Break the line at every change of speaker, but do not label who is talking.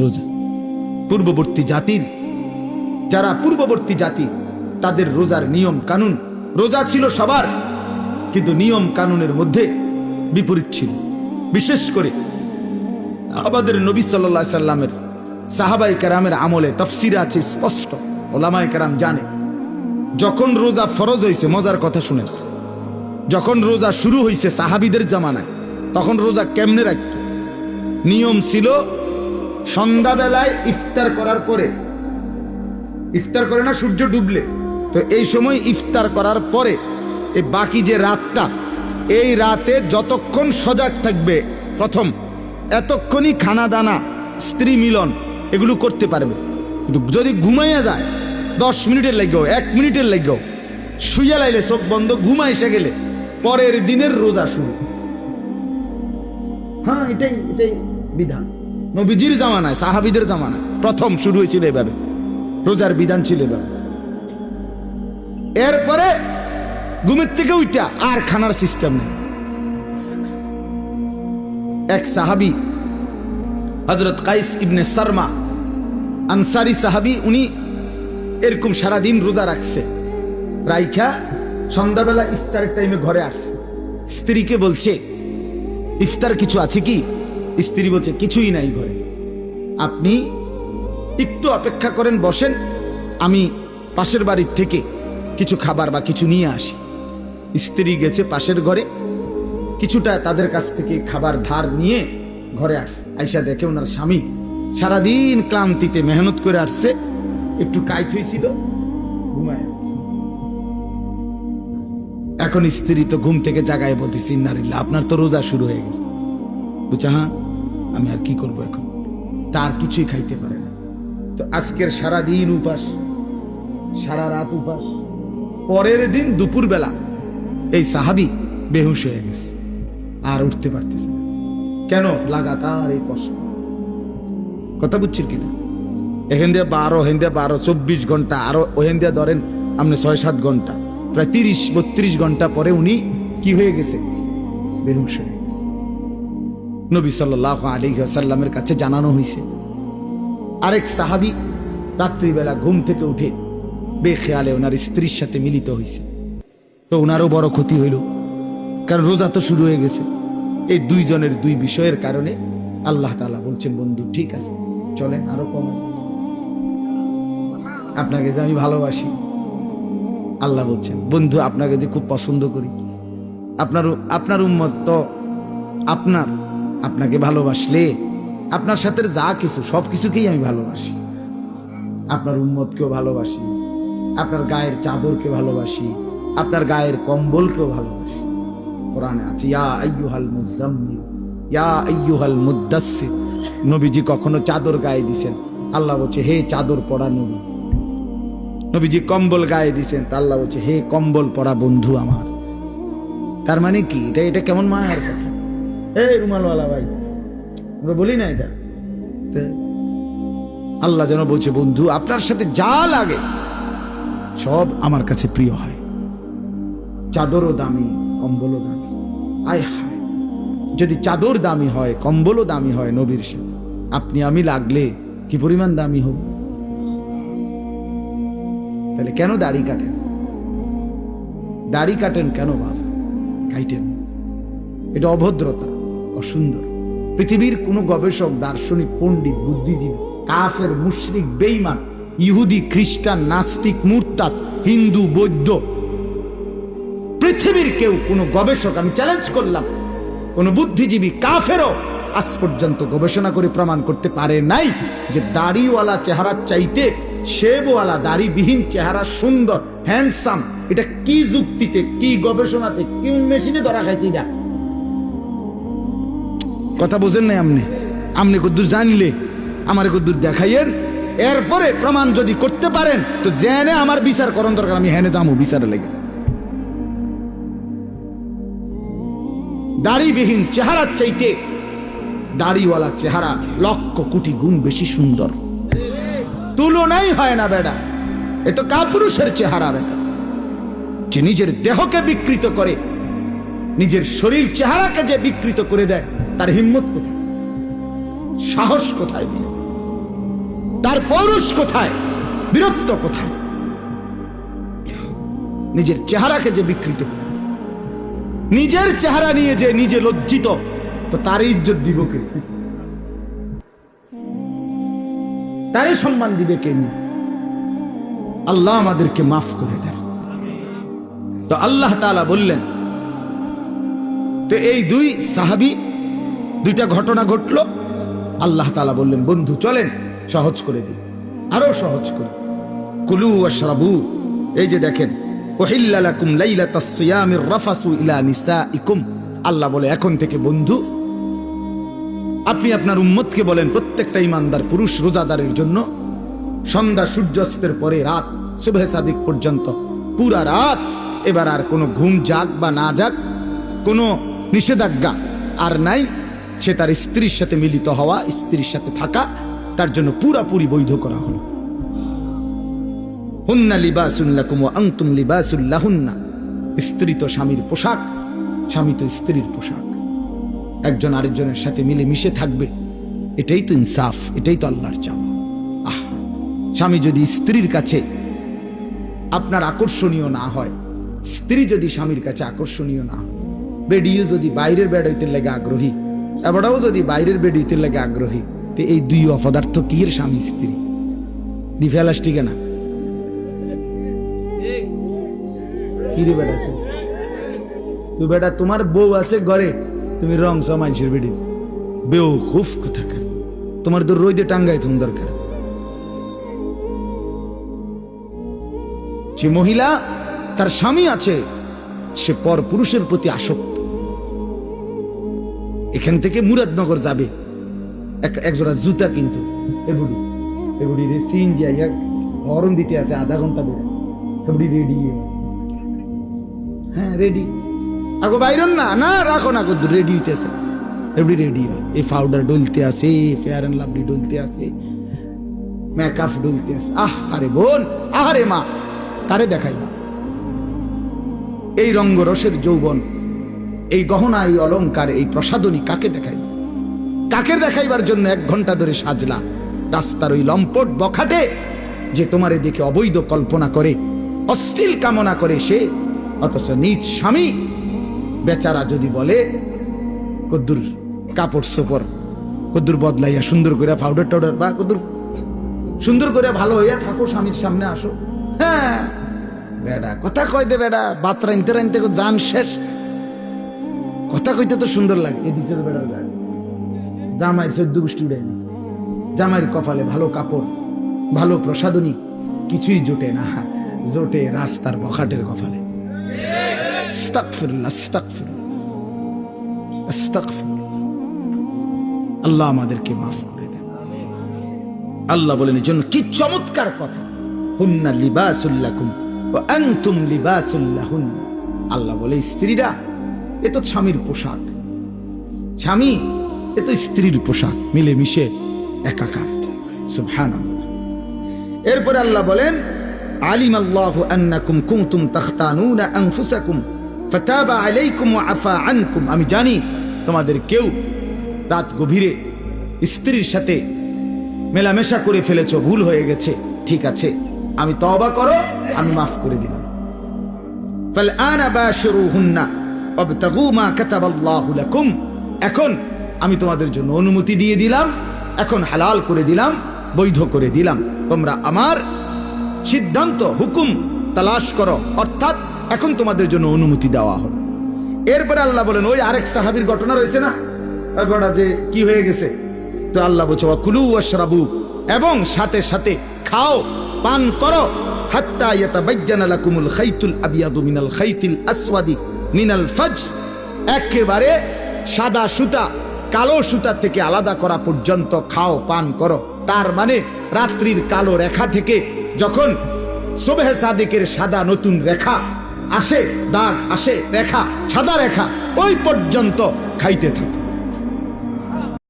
রোজা পূর্ববর্তী জাতির, যারা পূর্ববর্তী জাতি তাদের রোজার নিয়ম কানুন, রোজা ছিল সবার, কিন্তু নিয়ম কানুনের মধ্যে বিপরীত ছিল। বিশেষ করে আমাদের নবী সাল্লাল্লাহু আলাইহি সাল্লামের সাহাবায়ে কেরামের আমলে তাফসীরে আছে স্পষ্ট, ওলামায়ে কেরাম জানে, যখন রোজা ফরজ হয়েছে, মজার কথা শুনেন, যখন রোজা শুরু হয়েছে সাহাবীদের জামানায়, তখন রোজা কেমনে রাখত? নিয়ম ছিল সন্ধ্যাবেলায় ইফতার করার পরে, ইফতার করে না সূর্য ডুবলে, তো এই সময় ইফতার করার পরে এই বাকি যে রাতটা, এই রাতে যতক্ষণ সজাগ থাকবে প্রথম, এতক্ষণই খানা দানা, স্ত্রী মিলন এগুলো করতে পারবে। কিন্তু যদি ঘুমাইয়া যায় 10 মিনিটের লাগেও, 1 মিনিটের লাগেও, শুইয়া লাইলে চোখ বন্ধ, ঘুমা এসে গেলে পরের দিনের রোজা শুরু। হ্যাঁ, এটাই বিধান। নবীজির জামানায়, সাহাবীদের জামানায় প্রথম শুরু হয়েছিল এভাবে, রোজার বিধান ছিল এভাবে। এরপরে ঘুমের থেকে উঠা আর খানার সিস্টেম নেই। এক সাহাবী হযরত কাইস ইবনে সারমা আনসারী সাহাবী, উনি এরকম সারাদিন রোজা রাখছে, রাইখা সন্ধ্যাবেলা ইফতারের টাইমে ঘরে আসছে। স্ত্রীকে বলছে, ইফতার কিছু আছে কি? স্ত্রী বলছে, কিছুই নাই ঘরে, আপনি একটু অপেক্ষা করেন, বসেন, আমি পাশের বাড়ির থেকে কিছু খাবার বা কিছু নিয়ে আসি। স্ত্রী গেছে পাশের ঘরে, কিছুটা তাদের কাছ থেকে খাবার ধার নিয়ে ঘরে আসছে। আইসা দেখে ওনার স্বামী সারাদিন ক্লান্তিতে মেহনত করে আসছে, একটু কাইট হয়েছিল, ঘুমায়। এখন স্ত্রী তো ঘুম থেকে জাগায় বলতেছি, ইন্নালিল্লাহ, আপনার তো রোজা শুরু হয়ে গেছে। বুঝছে, হ্যাঁ, আমি আর কি করবো এখন, তার কিছুই খাইতে পারে না। তো আজকের সারাদিন উপাস, সারা রাত উপাস, পরের দিন দুপুরবেলা এই সাহাবী বেহুশ হয়ে গেছে, আর উঠতে পারতেছে না। কেন? লাগাতার এই কষ্ট। কথা বুঝছেন কিনা? এখান দিয়ে 12, হেন দিয়ে 12, 24 ঘন্টা, আরো ওহেন দিয়ে ধরেন আপনি 6-7 ঘন্টা, প্রায় 30-32 ঘন্টা পরে উনি কি হয়ে গেছে? বেহুশ হয়ে গেছে। নবী সাল্লাল্লাহু আলাইহি ওয়াসাল্লামের কাছে জানানো হয়েছে। আরেক সাহাবী রাত্রিবেলা ঘুম থেকে উঠে বেখেয়ালে ওনার স্ত্রীর সাথে মিলিত হয়েছে, তো ওনারও বড় ক্ষতি হইল, কারণ রোজা তো শুরু হয়ে গেছে। এই দুইজনের দুই বিষয়ের কারণে আল্লাহ তাআলা বলছেন, বন্ধু ঠিক আছে, চলেন আরো কমান, আপনাকে যে আমি ভালোবাসি। আল্লাহ বলছেন, বন্ধু আপনাকে যে খুব পছন্দ করি, আপনার উম্মত তো আপনাকে ভালোবাসলে আপনার সাথে যা কিছু সব কিছুকেই আমি ভালোবাসি, আপনার উম্মতকেও ভালোবাসি, আপনার গায়ের চাদরকে ভালোবাসি, আপনার গায়ের কম্বলকেও ভালোবাসি। কোরআনে আছে, ইয়া আইয়ুহাল মুজাম্মিল ইয়া আইয়ুহাল মুদ্দাসসির। নবীজি কখনো চাদর গায়ে দিছেন, আল্লাহ বলছে, হে চাদর পরা নবী। নবীজি কম্বল গায়ে দিছেন, তা আল্লাহ বলছে, হে কম্বল পরা বন্ধু আমার। তার মানে কি? এটা কেমন মায়ের কথা? এই রুমালওয়ালা ভাই, আমরা বলি না এটা? আল্লাহ যেন বলছে, বন্ধু আপনার সাথে যা লাগে সব আমার কাছে প্রিয় হয়। চাদরও দামি, কম্বলও দামি। আয় হায়, যদি চাদর দামি হয়, কম্বলও দামি হয় নবীর সাথে, আপনি আমি লাগলে কি পরিমাণ দামি হব? তাহলে কেন দাড়ি কাটেন? দাড়ি কাটেন কেন বাপ? কাটেন, এটা অভদ্রতা, অসুন্দর। পৃথিবীর কোন গবেষক, দার্শনিক, পণ্ডিত, বুদ্ধিজীবী, কাফের, মুশরিক, বেঈমান, ইহুদি, খ্রিস্টান, নাস্তিক, মুরতাদ, হিন্দু, বৌদ্ধ, পৃথিবীর কেউ, কোন গবেষক, আমি চ্যালেঞ্জ করলাম, কোন বুদ্ধিজীবী, কাফেরও আজ পর্যন্ত গবেষণা করে প্রমাণ করতে পারে নাই যে দাড়িওয়ালা চেহারার চাইতে শেবওয়ালা দাড়িবিহীন চেহারা সুন্দর, হ্যান্ডসাম। এটা কি যুক্তিতে, কি গবেষণাতে, কি মেশিনে ধরা খাইছে? এটা কথা বোঝেন নাই আমনে কদ্দুর জানলে আমার কদ্দুর দেখাইয়েন, এরপরে প্রমাণ যদি করতে পারেন তো জেনে আমার বিচার করণ দরকার, আমি হেনে যাবো বিচারে লেগে। দাড়িবিহীন চেহারার চাইতে দাড়িওয়ালা চেহারা লক্ষ কোটি গুণ বেশি সুন্দর, তুলনাই হয় না বেটা। এ তো কাপুরুষের চেহারা বেটা, যে নিজের দেহকে বিকৃত করে, নিজের শরীর চেহারাকে যে বিকৃত করে দেয়, তার হিম্মত কোথায়, সাহস কোথায়? তার পৌরুষ কোথায়, বীরত্ব কোথায়? নিজের চেহারাকে যে বিকৃত, নিজের চেহারা নিয়ে যে নিজে লজ্জিত, তো তার ইজ্জত দিব কে? তারই সম্মান দিবে কে? আল্লাহ আমাদেরকে মাফ করে দেন। তো আল্লাহ তাআলা বললেন, তো এই দুই সাহাবী, দুইটা ঘটনা ঘটলো। আল্লাহ তাআলা বললেন, বন্ধু চলেন সহজ করে দিই, আরো সহজ করে। কুলু ওয়াশরাবু, এই যে দেখেন, উহিল্লা লাকুম লাইলাতাস সিয়ামির রাফাসু ইলা নিসাইকুম। আল্লাহ বলে, এখন থেকে বন্ধু আপনি আপনার উম্মতকে বলেন, প্রত্যেকটা ইমানদার পুরুষ রোজাদারের জন্য সন্ধ্যা সূর্যাস্তের পরে রাত সুবহে সাদিক পর্যন্ত পুরা রাত এবার আর কোনো ঘুম যাক বা না যাক, কোনো নিষেধাজ্ঞা আর নাই। সে তার স্ত্রীর সাথে মিলিত হওয়া, স্ত্রীর সাথে থাকা তার জন্য পুরাপুরি বৈধ করা হলো। হুন্না লিবাসুন লাকুম ওয়া আনতুম লিবাসুল লাহুন্না। স্ত্রী তো স্বামীর পোশাক, স্বামী তো স্ত্রীর পোশাক। একজন আরেকজনের সাথে মিলে মিশে থাকবে, এটাই তো ইনসাফ, এটাই তো আল্লাহর চাওয়া। স্বামী যদি স্ত্রীর কাছে আপনার আকর্ষণীয় না হয়, স্ত্রী যদি স্বামীর কাছে আকর্ষণীয় না হয়, বেডিও যদি বাইরের বেড হইতে লেগে আগ্রহী, এবারও যদি বাইরের বেড হইতে লেগে আগ্রহী, তো এই দুই অপদার্থ কি এর স্বামী স্ত্রী? ডিফেলাস ঠিক না? কি রে বেটা, তুই বেটা তোমার বউ আছে ঘরে, তুমি রং মানুষের বেডি বেউ খুব কোথাকার, তোমার তো রোদে টাঙ্গাই তুমি দরকার। যে মহিলা তার স্বামী আছে, সে পর পুরুষের প্রতি আসক্ত। এখান থেকে মুরাদনগর যাবে একজোড়া জুতা, কিন্তু এগুলি সিএনজি আইয়া হরন দিতে আছে আধা ঘন্টা ধরে, এগুলি রেডি। হ্যাঁ রেডি, আগো বাইরন না, না রাখো না, রেডি হইতেছে, এগুলি রেডি হয়। এই পাউডার ডলতে আছে, ফেয়ার এন্ড লাভলি ডলতে আছে, মেকআপ ডলতে আছে। আরে বোন, আহারে মা, কারে দেখাইবা? এই রঙ্গরসের যৌবন, এই গহনা, এই অলংকার, এই প্রসাদনী কাকে দেখাইবা? কাকে দেখাইবার জন্য 1 ঘন্টা ধরে সাজলা? রাস্তার ওই লম্পট বখাটে যে তোমারে দেখে অবৈধ কল্পনা করে, অশ্লীল কামনা করে সে, অথচ নিজ স্বামী বেচারা যদি বলে কদ্দুর কাপড় সোপর কদ্দুর বদলাইয়া সুন্দর করে পাউডার টাউডার বা কদ্দুর সুন্দর করে ভালো হইয়া থাকো, স্বামীর সামনে আসো। হ্যাঁ বেড়া কথা কই দে, বেড়া বাত রাইনতে রাইনতে জান শেষ, কথা কইতে তো সুন্দর লাগে। এডিসের বেড়ার গায়ে জামাইয়ের 14 গোষ্ঠী উড়াই দিচ্ছে, জামাইয়ের কপালে ভালো কাপড়, ভালো প্রসাদনী, কিছুই জোটে না, জোটে রাস্তার বখাটের কপালে। আস্তাগফিরুল্লাহ, আস্তাগফিরুল্লাহ, আস্তাগফিরুল্লাহ। আল্লাহ আমাদেরকে মাফ করে দেন। আল্লাহ বলেন এই জন্য কি চমৎকার কথা, হুন্না লিবাসুল লাকুম ওয়া আনতুম লিবাসুল লাহুন। আল্লাহ বলে স্ত্রীরা এ তো স্বামীর পোশাক, স্বামী এ তো স্ত্রীর পোশাক, মিলেমিশে একাকার। সুবহানাল্লাহ। এরপরে আল্লাহ বলেন, আলিমাল্লাহু আন্নাকুম কুনতুম তাখতানুনা আনফুসাকুম ফাতাবা আলাইকুম ওয়া আফা আনকুম। আমি জানি তোমাদের কেউ রাত গভীরে স্ত্রীর সাথে মেলামেশা করে ফেলেছো, ভুল হয়ে গেছে, ঠিক আছে, আমি তওবা করো, আমি মাফ করে দিলাম। ফালআনা বাশিরুহুন্না ওয়াবতাগু মা কাতাবাল্লাহু লাকুম। এখন আমি তোমাদের জন্য অনুমতি দিয়ে দিলাম, এখন হালাল করে দিলাম, বৈধ করে দিলাম, তোমরা আমার সিদ্ধান্ত হুকুম তালাশ করো, অর্থাৎ এখন তোমাদের জন্য অনুমতি দেওয়া হলো। এরপরে আল্লাহ বলেন, ওই আরেক সাহাবীর ঘটনা রয়েছে না, ওটা যে কি হয়ে গেছে, তো আল্লাহ বলছে ওয়াকুলু ওয়াশরাবু, এবং সাথে সাথে খাও, পান করো, হাত্তা ইয়াতাবায়্যানা লাকুমুল খাইতুল আবিয়াদু মিনাল খাইতিল আসওয়াদি মিনাল ফাজর, একেবারে সাদা সুতা কালো সুতা থেকে আলাদা করা পর্যন্ত খাও, পান করো। তার মানে রাত্রির কালো রেখা থেকে যখন সুবহে সাদিকের সাদা নতুন রেখা আসে, দাগ আসে, রেখা, সাদা রেখা, ওই পর্যন্ত খাইতে থাকো।